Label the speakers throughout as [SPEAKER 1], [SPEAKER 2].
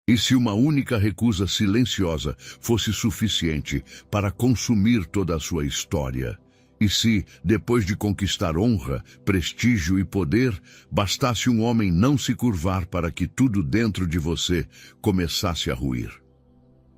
[SPEAKER 1] E se uma única recusa silenciosa fosse suficiente para consumir toda a sua história? E se, depois de conquistar honra, prestígio e poder, bastasse um homem não se curvar para que tudo dentro de você começasse a ruir?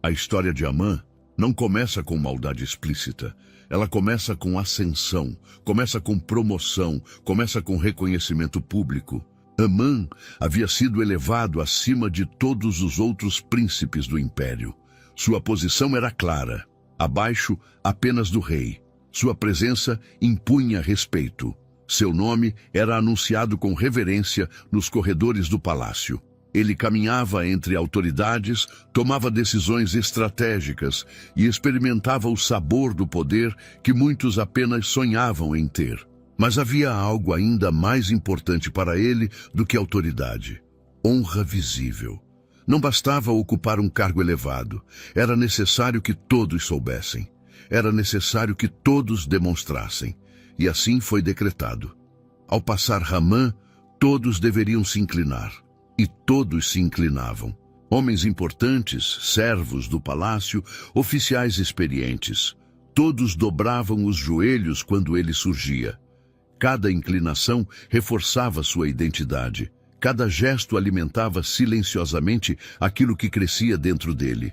[SPEAKER 1] A história de Amã não começa com maldade explícita. Ela começa com ascensão, começa com promoção, começa com reconhecimento público. Amã havia sido elevado acima de todos os outros príncipes do império. Sua posição era clara, abaixo apenas do rei. Sua presença impunha respeito. Seu nome era anunciado com reverência nos corredores do palácio. Ele caminhava entre autoridades, tomava decisões estratégicas e experimentava o sabor do poder que muitos apenas sonhavam em ter. Mas havia algo ainda mais importante para ele do que autoridade: honra visível. Não bastava ocupar um cargo elevado, era necessário que todos soubessem. Era necessário que todos demonstrassem. E assim foi decretado. Ao passar Ramã, todos deveriam se inclinar. E todos se inclinavam. Homens importantes, servos do palácio, oficiais experientes. Todos dobravam os joelhos quando ele surgia. Cada inclinação reforçava sua identidade. Cada gesto alimentava silenciosamente aquilo que crescia dentro dele.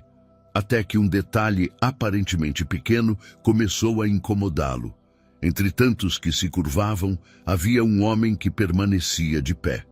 [SPEAKER 1] Até que um detalhe aparentemente pequeno começou a incomodá-lo. Entre tantos que se curvavam, havia um homem que permanecia de pé.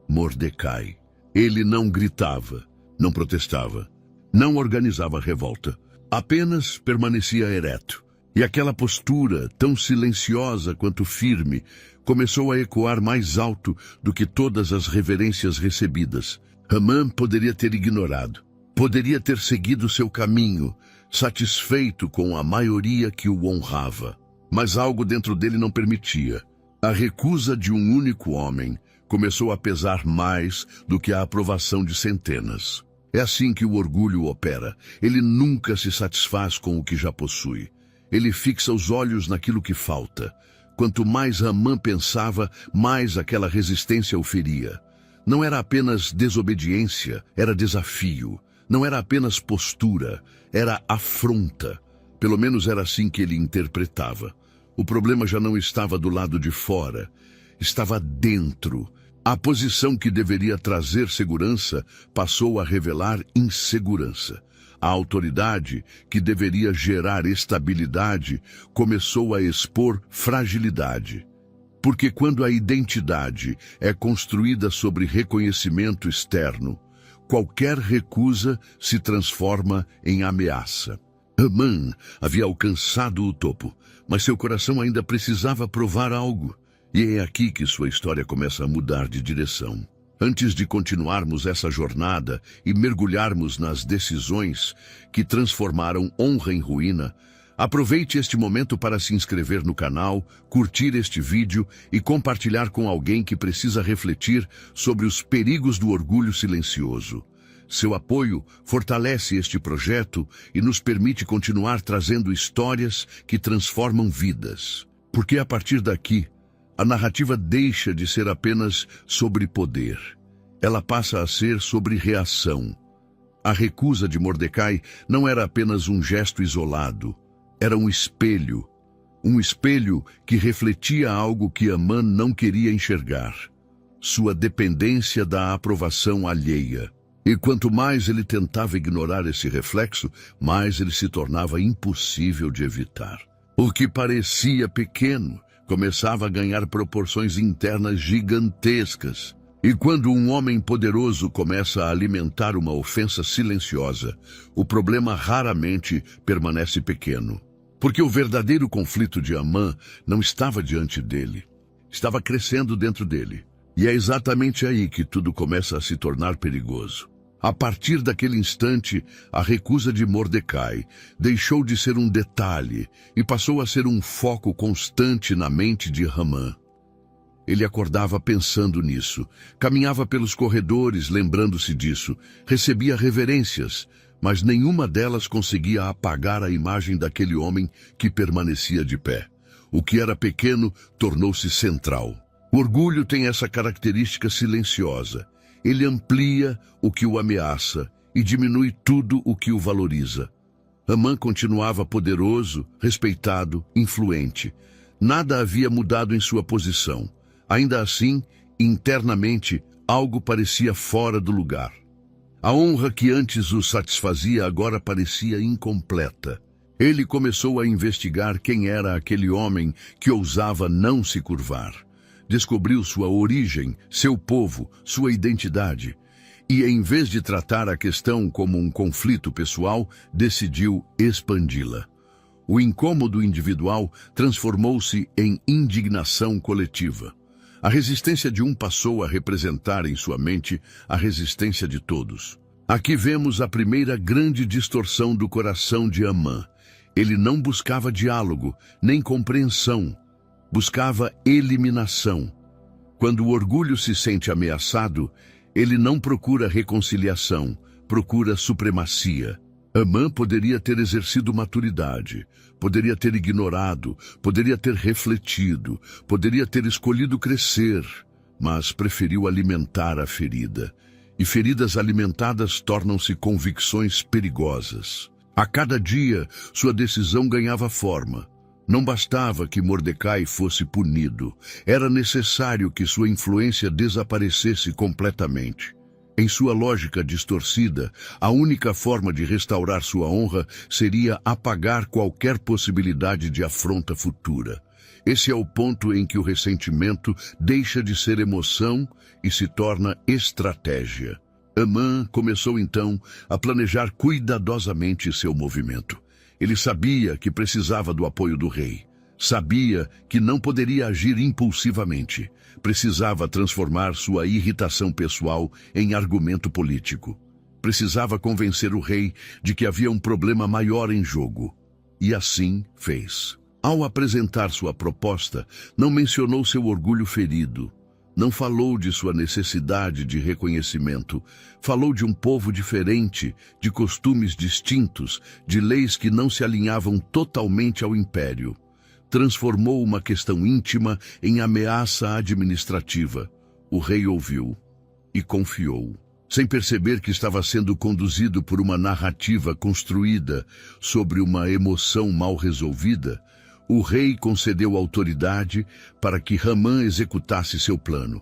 [SPEAKER 1] Mordecai. Ele não gritava, não protestava, não organizava revolta. Apenas permanecia ereto. E aquela postura, tão silenciosa quanto firme, começou a ecoar mais alto do que todas as reverências recebidas. Ramã poderia ter ignorado. Poderia ter seguido seu caminho, satisfeito com a maioria que o honrava. Mas algo dentro dele não permitia. A recusa de um único homem começou a pesar mais do que a aprovação de centenas. É assim que o orgulho opera. Ele nunca se satisfaz com o que já possui. Ele fixa os olhos naquilo que falta. Quanto mais Ramã pensava, mais aquela resistência o feria. Não era apenas desobediência, era desafio. Não era apenas postura, era afronta. Pelo menos era assim que ele interpretava. O problema já não estava do lado de fora, estava dentro. A posição que deveria trazer segurança passou a revelar insegurança. A autoridade, que deveria gerar estabilidade, começou a expor fragilidade. Porque quando a identidade é construída sobre reconhecimento externo, qualquer recusa se transforma em ameaça. Amã havia alcançado o topo, mas seu coração ainda precisava provar algo. E é aqui que sua história começa a mudar de direção. Antes de continuarmos essa jornada e mergulharmos nas decisões que transformaram honra em ruína, aproveite este momento para se inscrever no canal, curtir este vídeo e compartilhar com alguém que precisa refletir sobre os perigos do orgulho silencioso. Seu apoio fortalece este projeto e nos permite continuar trazendo histórias que transformam vidas. Porque a partir daqui, a narrativa deixa de ser apenas sobre poder. Ela passa a ser sobre reação. A recusa de Mordecai não era apenas um gesto isolado. Era um espelho que refletia algo que Amã não queria enxergar. Sua dependência da aprovação alheia. E quanto mais ele tentava ignorar esse reflexo, mais ele se tornava impossível de evitar. O que parecia pequeno começava a ganhar proporções internas gigantescas. E quando um homem poderoso começa a alimentar uma ofensa silenciosa, o problema raramente permanece pequeno. Porque o verdadeiro conflito de Amã não estava diante dele, estava crescendo dentro dele. E é exatamente aí que tudo começa a se tornar perigoso. A partir daquele instante, a recusa de Mordecai deixou de ser um detalhe e passou a ser um foco constante na mente de Ramã. Ele acordava pensando nisso, caminhava pelos corredores lembrando-se disso, recebia reverências, mas nenhuma delas conseguia apagar a imagem daquele homem que permanecia de pé. O que era pequeno tornou-se central. O orgulho tem essa característica silenciosa. Ele amplia o que o ameaça e diminui tudo o que o valoriza. Amã continuava poderoso, respeitado, influente. Nada havia mudado em sua posição. Ainda assim, internamente, algo parecia fora do lugar. A honra que antes o satisfazia agora parecia incompleta. Ele começou a investigar quem era aquele homem que ousava não se curvar. Descobriu sua origem, seu povo, sua identidade. E, em vez de tratar a questão como um conflito pessoal, decidiu expandi-la. O incômodo individual transformou-se em indignação coletiva. A resistência de um passou a representar em sua mente a resistência de todos. Aqui vemos a primeira grande distorção do coração de Amã. Ele não buscava diálogo, nem compreensão. Buscava eliminação. Quando o orgulho se sente ameaçado, ele não procura reconciliação, procura supremacia. Amã poderia ter exercido maturidade, poderia ter ignorado, poderia ter refletido, poderia ter escolhido crescer, mas preferiu alimentar a ferida. E feridas alimentadas tornam-se convicções perigosas. A cada dia, sua decisão ganhava forma. Não bastava que Mordecai fosse punido, era necessário que sua influência desaparecesse completamente. Em sua lógica distorcida, a única forma de restaurar sua honra seria apagar qualquer possibilidade de afronta futura. Esse é o ponto em que o ressentimento deixa de ser emoção e se torna estratégia. Amã começou então a planejar cuidadosamente seu movimento. Ele sabia que precisava do apoio do rei. Sabia que não poderia agir impulsivamente. Precisava transformar sua irritação pessoal em argumento político. Precisava convencer o rei de que havia um problema maior em jogo. E assim fez. Ao apresentar sua proposta, não mencionou seu orgulho ferido. Não falou de sua necessidade de reconhecimento. Falou de um povo diferente, de costumes distintos, de leis que não se alinhavam totalmente ao império. Transformou uma questão íntima em ameaça administrativa. O rei ouviu e confiou. Sem perceber que estava sendo conduzido por uma narrativa construída sobre uma emoção mal resolvida, o rei concedeu autoridade para que Ramã executasse seu plano.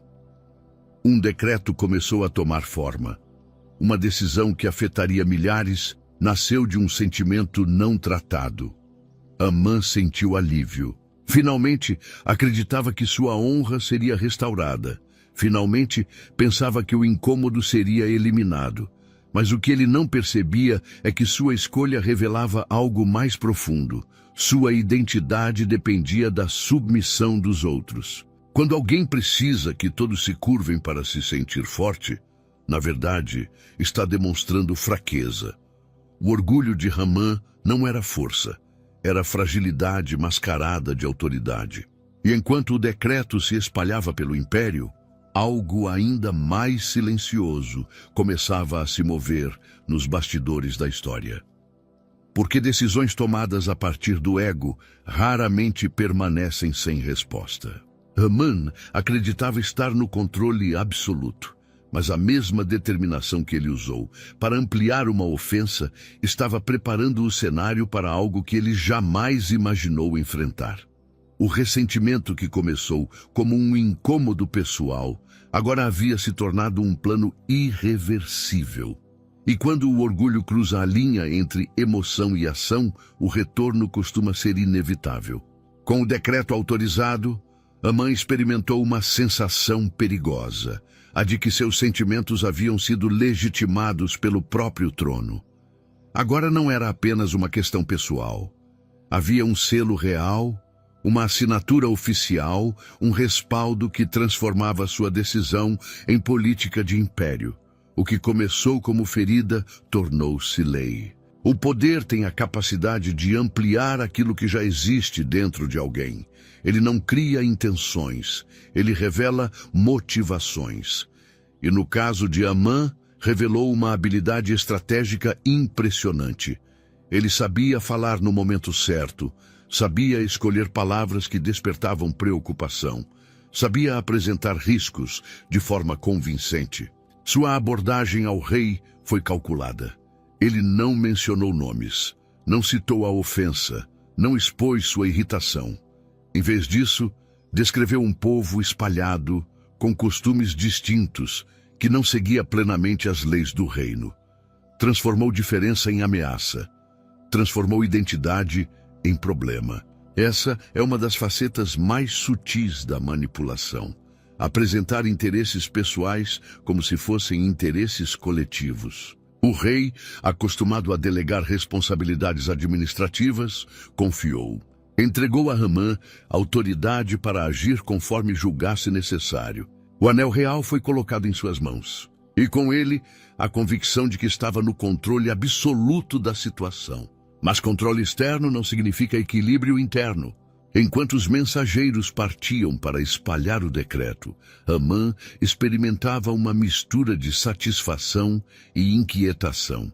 [SPEAKER 1] Um decreto começou a tomar forma. Uma decisão que afetaria milhares nasceu de um sentimento não tratado. Amã sentiu alívio. Finalmente, acreditava que sua honra seria restaurada. Finalmente, pensava que o incômodo seria eliminado. Mas o que ele não percebia é que sua escolha revelava algo mais profundo. Sua identidade dependia da submissão dos outros. Quando alguém precisa que todos se curvem para se sentir forte, na verdade, está demonstrando fraqueza. O orgulho de Ramã não era força, era fragilidade mascarada de autoridade. E enquanto o decreto se espalhava pelo império, algo ainda mais silencioso começava a se mover nos bastidores da história. Porque decisões tomadas a partir do ego raramente permanecem sem resposta. Ramã acreditava estar no controle absoluto, mas a mesma determinação que ele usou para ampliar uma ofensa estava preparando o cenário para algo que ele jamais imaginou enfrentar. O ressentimento que começou como um incômodo pessoal agora havia se tornado um plano irreversível. E quando o orgulho cruza a linha entre emoção e ação, o retorno costuma ser inevitável. Com o decreto autorizado, Amã experimentou uma sensação perigosa, a de que seus sentimentos haviam sido legitimados pelo próprio trono. Agora não era apenas uma questão pessoal. Havia um selo real, uma assinatura oficial, um respaldo que transformava sua decisão em política de império. O que começou como ferida tornou-se lei. O poder tem a capacidade de ampliar aquilo que já existe dentro de alguém. Ele não cria intenções, ele revela motivações. E no caso de Amã, revelou uma habilidade estratégica impressionante. Ele sabia falar no momento certo, sabia escolher palavras que despertavam preocupação, sabia apresentar riscos de forma convincente. Sua abordagem ao rei foi calculada. Ele não mencionou nomes, não citou a ofensa, não expôs sua irritação. Em vez disso, descreveu um povo espalhado, com costumes distintos, que não seguia plenamente as leis do reino. Transformou diferença em ameaça. Transformou identidade em problema. Essa é uma das facetas mais sutis da manipulação. Apresentar interesses pessoais como se fossem interesses coletivos. O rei, acostumado a delegar responsabilidades administrativas, confiou. Entregou a Amã autoridade para agir conforme julgasse necessário. O anel real foi colocado em suas mãos. E com ele, a convicção de que estava no controle absoluto da situação. Mas controle externo não significa equilíbrio interno. Enquanto os mensageiros partiam para espalhar o decreto, Amã experimentava uma mistura de satisfação e inquietação.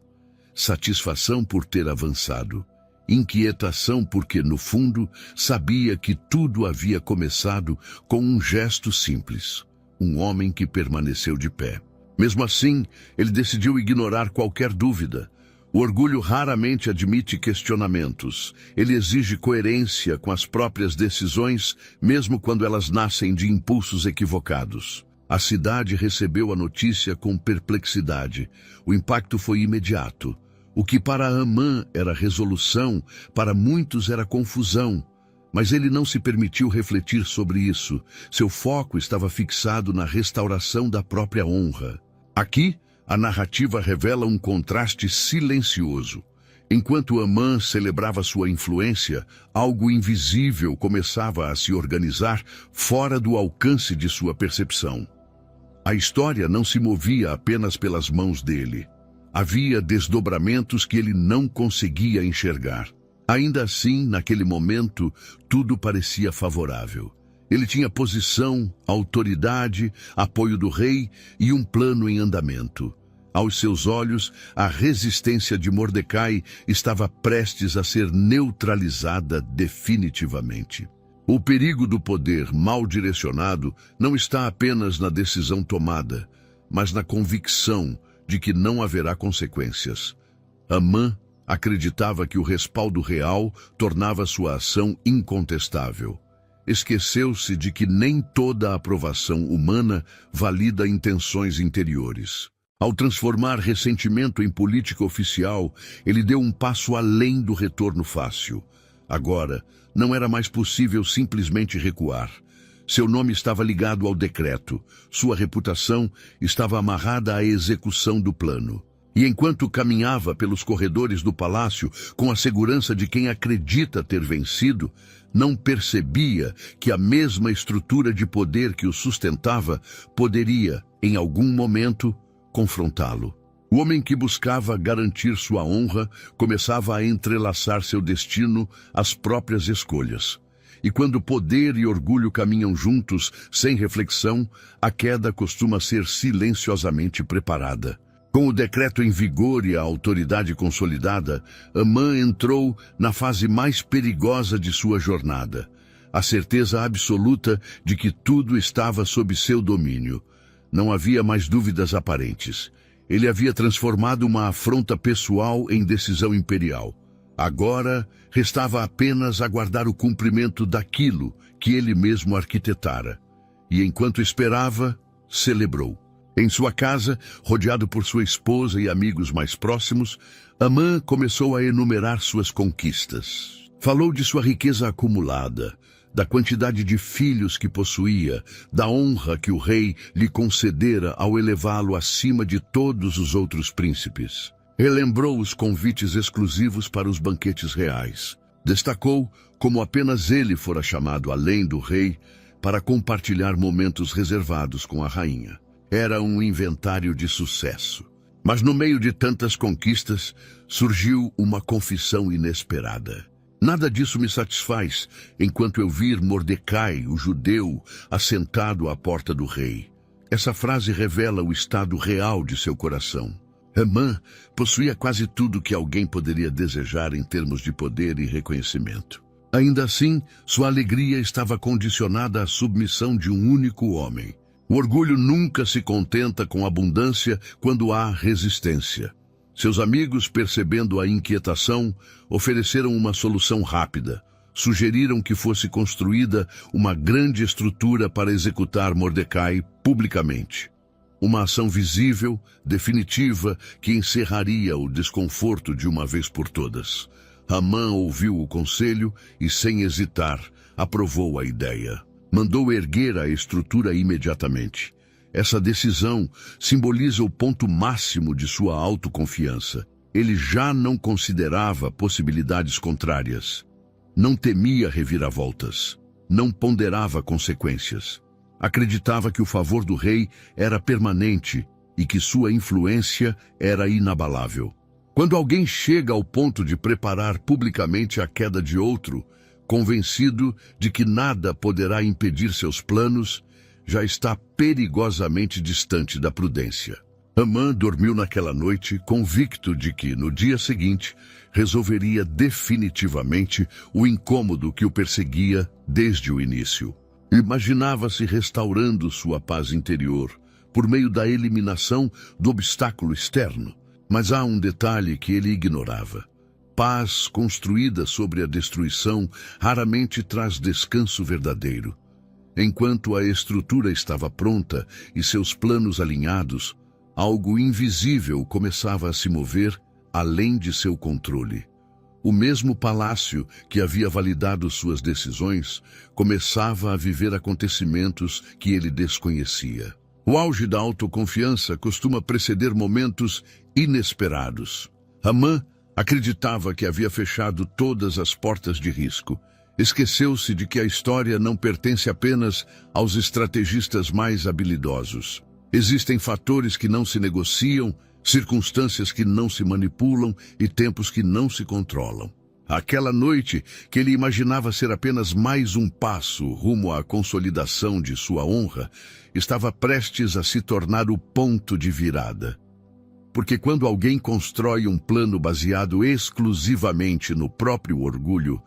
[SPEAKER 1] Satisfação por ter avançado. Inquietação porque, no fundo, sabia que tudo havia começado com um gesto simples. Um homem que permaneceu de pé. Mesmo assim, ele decidiu ignorar qualquer dúvida. O orgulho raramente admite questionamentos. Ele exige coerência com as próprias decisões, mesmo quando elas nascem de impulsos equivocados. A cidade recebeu a notícia com perplexidade. O impacto foi imediato. O que para Amã era resolução, para muitos era confusão. Mas ele não se permitiu refletir sobre isso. Seu foco estava fixado na restauração da própria honra. Aqui, a narrativa revela um contraste silencioso. Enquanto Amã celebrava sua influência, algo invisível começava a se organizar fora do alcance de sua percepção. A história não se movia apenas pelas mãos dele. Havia desdobramentos que ele não conseguia enxergar. Ainda assim, naquele momento, tudo parecia favorável. Ele tinha posição, autoridade, apoio do rei e um plano em andamento. Aos seus olhos, a resistência de Mordecai estava prestes a ser neutralizada definitivamente. O perigo do poder mal direcionado não está apenas na decisão tomada, mas na convicção de que não haverá consequências. Amã acreditava que o respaldo real tornava sua ação incontestável. Esqueceu-se de que nem toda a aprovação humana valida intenções interiores. Ao transformar ressentimento em política oficial, ele deu um passo além do retorno fácil. Agora, não era mais possível simplesmente recuar. Seu nome estava ligado ao decreto. Sua reputação estava amarrada à execução do plano. E enquanto caminhava pelos corredores do palácio com a segurança de quem acredita ter vencido, não percebia que a mesma estrutura de poder que o sustentava poderia, em algum momento, confrontá-lo. O homem que buscava garantir sua honra começava a entrelaçar seu destino às próprias escolhas. E quando poder e orgulho caminham juntos, sem reflexão, a queda costuma ser silenciosamente preparada. Com o decreto em vigor e a autoridade consolidada, Amã entrou na fase mais perigosa de sua jornada. A certeza absoluta de que tudo estava sob seu domínio. Não havia mais dúvidas aparentes. Ele havia transformado uma afronta pessoal em decisão imperial. Agora, restava apenas aguardar o cumprimento daquilo que ele mesmo arquitetara. E enquanto esperava, celebrou. Em sua casa, rodeado por sua esposa e amigos mais próximos, Amã começou a enumerar suas conquistas. Falou de sua riqueza acumulada, da quantidade de filhos que possuía, da honra que o rei lhe concedera ao elevá-lo acima de todos os outros príncipes. Relembrou os convites exclusivos para os banquetes reais. Destacou como apenas ele fora chamado além do rei para compartilhar momentos reservados com a rainha. Era um inventário de sucesso. Mas no meio de tantas conquistas, surgiu uma confissão inesperada. Nada disso me satisfaz, enquanto eu vir Mordecai, o judeu, assentado à porta do rei. Essa frase revela o estado real de seu coração. Amã possuía quase tudo que alguém poderia desejar em termos de poder e reconhecimento. Ainda assim, sua alegria estava condicionada à submissão de um único homem. O orgulho nunca se contenta com abundância quando há resistência. Seus amigos, percebendo a inquietação, ofereceram uma solução rápida. Sugeriram que fosse construída uma grande estrutura para executar Mordecai publicamente. Uma ação visível, definitiva, que encerraria o desconforto de uma vez por todas. Hamã ouviu o conselho e, sem hesitar, aprovou a ideia. Mandou erguer a estrutura imediatamente. Essa decisão simboliza o ponto máximo de sua autoconfiança. Ele já não considerava possibilidades contrárias. Não temia reviravoltas. Não ponderava consequências. Acreditava que o favor do rei era permanente e que sua influência era inabalável. Quando alguém chega ao ponto de preparar publicamente a queda de outro, convencido de que nada poderá impedir seus planos, já está perigosamente distante da prudência. Hamã dormiu naquela noite convicto de que, no dia seguinte, resolveria definitivamente o incômodo que o perseguia desde o início. Imaginava-se restaurando sua paz interior por meio da eliminação do obstáculo externo. Mas há um detalhe que ele ignorava. Paz construída sobre a destruição raramente traz descanso verdadeiro. Enquanto a estrutura estava pronta e seus planos alinhados, algo invisível começava a se mover além de seu controle. O mesmo palácio que havia validado suas decisões começava a viver acontecimentos que ele desconhecia. O auge da autoconfiança costuma preceder momentos inesperados. Hamã acreditava que havia fechado todas as portas de risco. Esqueceu-se de que a história não pertence apenas aos estrategistas mais habilidosos. Existem fatores que não se negociam, circunstâncias que não se manipulam e tempos que não se controlam. Aquela noite, que ele imaginava ser apenas mais um passo rumo à consolidação de sua honra, estava prestes a se tornar o ponto de virada. Porque quando alguém constrói um plano baseado exclusivamente no próprio orgulho,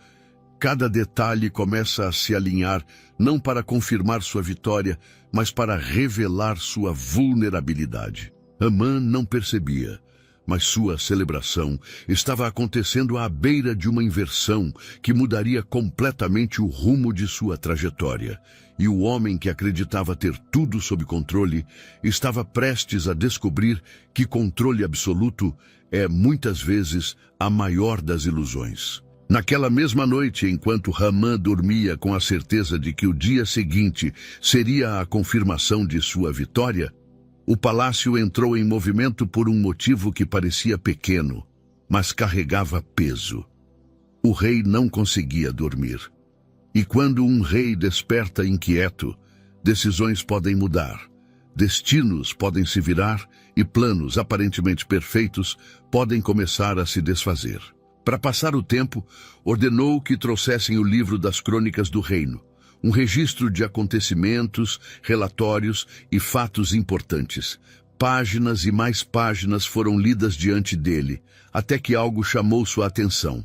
[SPEAKER 1] cada detalhe começa a se alinhar não para confirmar sua vitória, mas para revelar sua vulnerabilidade. Hamã não percebia, mas sua celebração estava acontecendo à beira de uma inversão que mudaria completamente o rumo de sua trajetória. E o homem que acreditava ter tudo sob controle estava prestes a descobrir que controle absoluto é, muitas vezes, a maior das ilusões. Naquela mesma noite, enquanto Hamã dormia com a certeza de que o dia seguinte seria a confirmação de sua vitória, o palácio entrou em movimento por um motivo que parecia pequeno, mas carregava peso. O rei não conseguia dormir. E quando um rei desperta inquieto, decisões podem mudar, destinos podem se virar e planos aparentemente perfeitos podem começar a se desfazer. Para passar o tempo, ordenou que trouxessem o livro das crônicas do reino, um registro de acontecimentos, relatórios e fatos importantes. Páginas e mais páginas foram lidas diante dele, até que algo chamou sua atenção.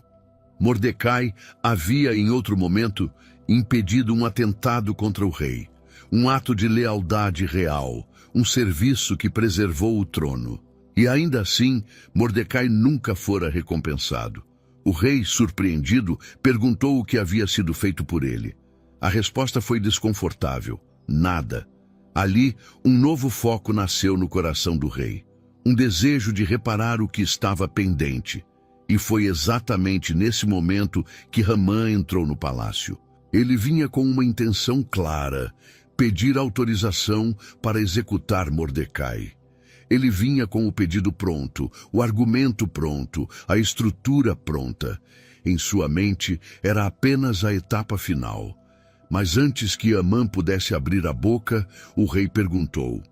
[SPEAKER 1] Mordecai havia, em outro momento, impedido um atentado contra o rei, um ato de lealdade real, um serviço que preservou o trono. E ainda assim, Mordecai nunca fora recompensado. O rei, surpreendido, perguntou o que havia sido feito por ele. A resposta foi desconfortável. Nada. Ali, um novo foco nasceu no coração do rei. Um desejo de reparar o que estava pendente. E foi exatamente nesse momento que Hamã entrou no palácio. Ele vinha com uma intenção clara: pedir autorização para executar Mordecai. Ele vinha com o pedido pronto, o argumento pronto, a estrutura pronta. Em sua mente, era apenas a etapa final. Mas antes que Hamã pudesse abrir a boca, o rei perguntou: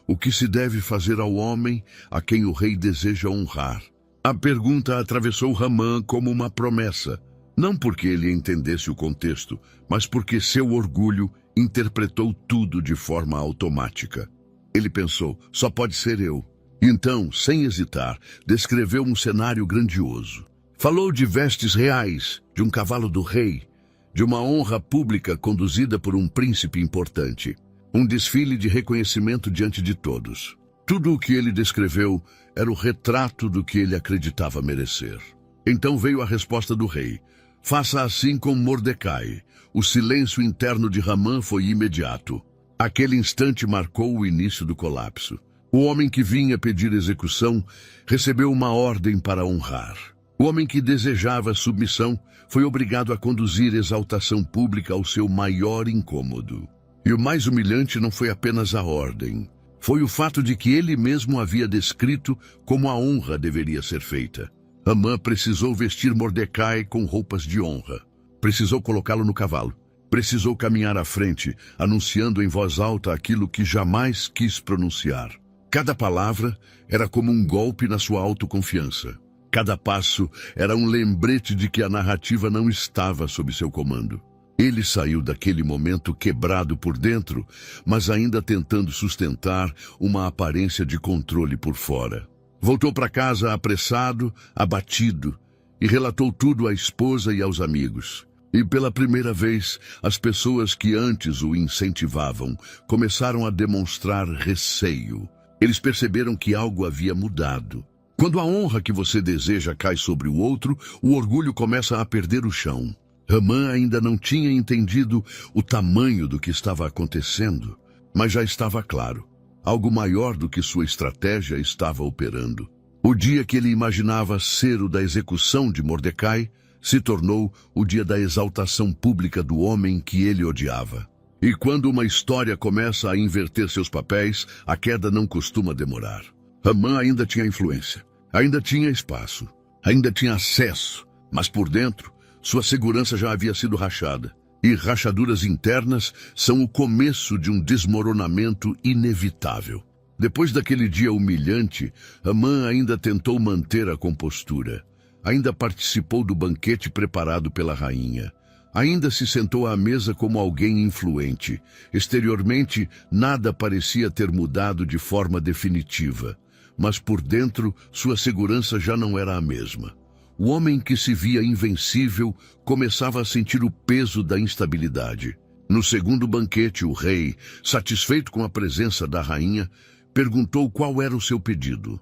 [SPEAKER 1] o que se deve fazer ao homem a quem o rei deseja honrar? A pergunta atravessou Hamã como uma promessa, não porque ele entendesse o contexto, mas porque seu orgulho interpretou tudo de forma automática. Ele pensou: só pode ser eu. Então, sem hesitar, descreveu um cenário grandioso. Falou de vestes reais, de um cavalo do rei, de uma honra pública conduzida por um príncipe importante. Um desfile de reconhecimento diante de todos. Tudo o que ele descreveu era o retrato do que ele acreditava merecer. Então veio a resposta do rei. Faça assim com Mordecai. O silêncio interno de Hamã foi imediato. Aquele instante marcou o início do colapso. O homem que vinha pedir execução recebeu uma ordem para honrar. O homem que desejava submissão foi obrigado a conduzir exaltação pública ao seu maior incômodo. E o mais humilhante não foi apenas a ordem. Foi o fato de que ele mesmo havia descrito como a honra deveria ser feita. Hamã precisou vestir Mordecai com roupas de honra. Precisou colocá-lo no cavalo. Precisou caminhar à frente, anunciando em voz alta aquilo que jamais quis pronunciar. Cada palavra era como um golpe na sua autoconfiança. Cada passo era um lembrete de que a narrativa não estava sob seu comando. Ele saiu daquele momento quebrado por dentro, mas ainda tentando sustentar uma aparência de controle por fora. Voltou para casa apressado, abatido, e relatou tudo à esposa e aos amigos. E pela primeira vez, as pessoas que antes o incentivavam começaram a demonstrar receio. Eles perceberam que algo havia mudado. Quando a honra que você deseja cai sobre o outro, o orgulho começa a perder o chão. Hamã ainda não tinha entendido o tamanho do que estava acontecendo, mas já estava claro. Algo maior do que sua estratégia estava operando. O dia que ele imaginava ser o da execução de Mordecai se tornou o dia da exaltação pública do homem que ele odiava. E quando uma história começa a inverter seus papéis, a queda não costuma demorar. Hamã ainda tinha influência, ainda tinha espaço, ainda tinha acesso, mas por dentro, sua segurança já havia sido rachada. E rachaduras internas são o começo de um desmoronamento inevitável. Depois daquele dia humilhante, Hamã ainda tentou manter a compostura. Ainda participou do banquete preparado pela rainha. Ainda se sentou à mesa como alguém influente. Exteriormente, nada parecia ter mudado de forma definitiva. Mas por dentro, sua segurança já não era a mesma. O homem que se via invencível começava a sentir o peso da instabilidade. No segundo banquete, o rei, satisfeito com a presença da rainha, perguntou qual era o seu pedido.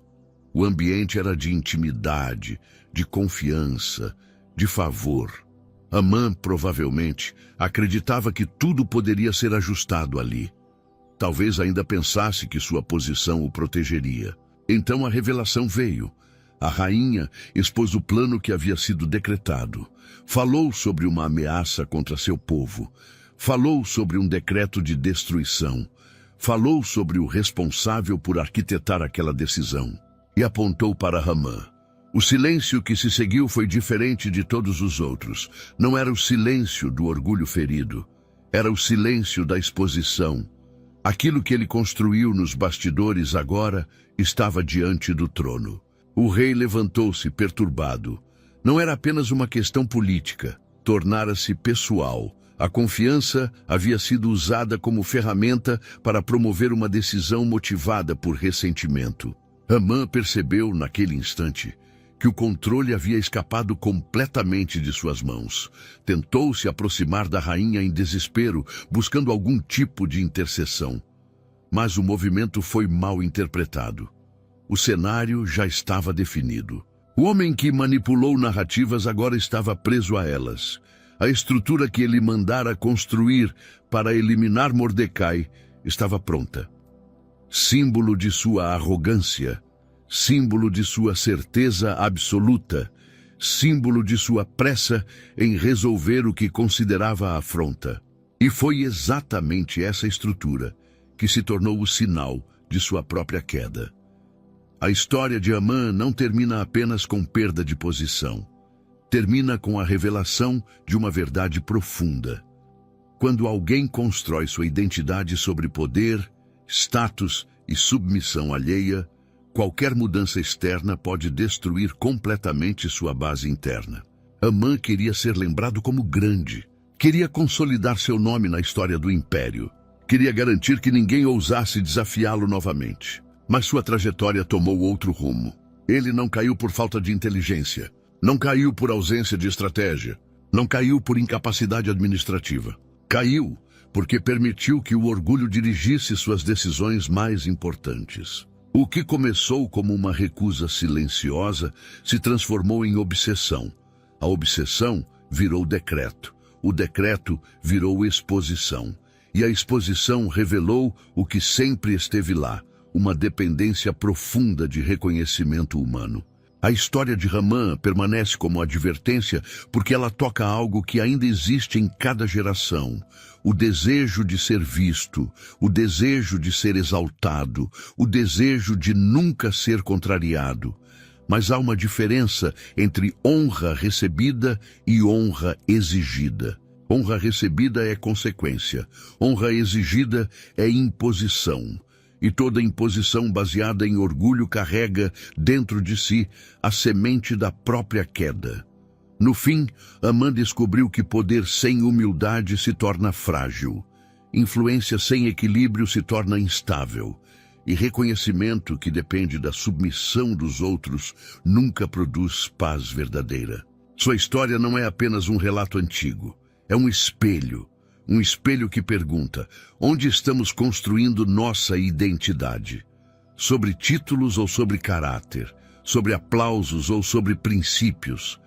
[SPEAKER 1] O ambiente era de intimidade, de confiança, de favor. Hamã, provavelmente, acreditava que tudo poderia ser ajustado ali. Talvez ainda pensasse que sua posição o protegeria. Então a revelação veio. A rainha expôs o plano que havia sido decretado. Falou sobre uma ameaça contra seu povo. Falou sobre um decreto de destruição. Falou sobre o responsável por arquitetar aquela decisão. E apontou para Hamã. O silêncio que se seguiu foi diferente de todos os outros. Não era o silêncio do orgulho ferido. Era o silêncio da exposição. Aquilo que ele construiu nos bastidores agora estava diante do trono. O rei levantou-se perturbado. Não era apenas uma questão política, tornara-se pessoal. A confiança havia sido usada como ferramenta para promover uma decisão motivada por ressentimento. Hamã percebeu, naquele instante, que o controle havia escapado completamente de suas mãos. Tentou se aproximar da rainha em desespero, buscando algum tipo de intercessão. Mas o movimento foi mal interpretado. O cenário já estava definido. O homem que manipulou narrativas agora estava preso a elas. A estrutura que ele mandara construir para eliminar Mordecai estava pronta. Símbolo de sua arrogância, símbolo de sua certeza absoluta, símbolo de sua pressa em resolver o que considerava afronta. E foi exatamente essa estrutura que se tornou o sinal de sua própria queda. A história de Hamã não termina apenas com perda de posição. Termina com a revelação de uma verdade profunda. Quando alguém constrói sua identidade sobre poder, status e submissão alheia, qualquer mudança externa pode destruir completamente sua base interna. Hamã queria ser lembrado como grande. Queria consolidar seu nome na história do império. Queria garantir que ninguém ousasse desafiá-lo novamente. Mas sua trajetória tomou outro rumo. Ele não caiu por falta de inteligência. Não caiu por ausência de estratégia. Não caiu por incapacidade administrativa. Caiu porque permitiu que o orgulho dirigisse suas decisões mais importantes. O que começou como uma recusa silenciosa se transformou em obsessão. A obsessão virou decreto. O decreto virou exposição. E a exposição revelou o que sempre esteve lá, uma dependência profunda de reconhecimento humano. A história de Ramã permanece como advertência porque ela toca algo que ainda existe em cada geração: o desejo de ser visto, o desejo de ser exaltado, o desejo de nunca ser contrariado. Mas há uma diferença entre honra recebida e honra exigida. Honra recebida é consequência, honra exigida é imposição. E toda imposição baseada em orgulho carrega dentro de si a semente da própria queda. No fim, Amã descobriu que poder sem humildade se torna frágil, influência sem equilíbrio se torna instável, e reconhecimento que depende da submissão dos outros nunca produz paz verdadeira. Sua história não é apenas um relato antigo, é um espelho que pergunta: onde estamos construindo nossa identidade? Sobre títulos ou sobre caráter? Sobre aplausos ou sobre princípios?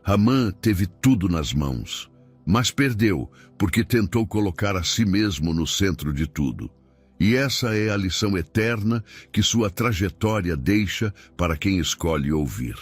[SPEAKER 1] Ramã teve tudo nas mãos, mas perdeu porque tentou colocar a si mesmo no centro de tudo. E essa é a lição eterna que sua trajetória deixa para quem escolhe ouvir.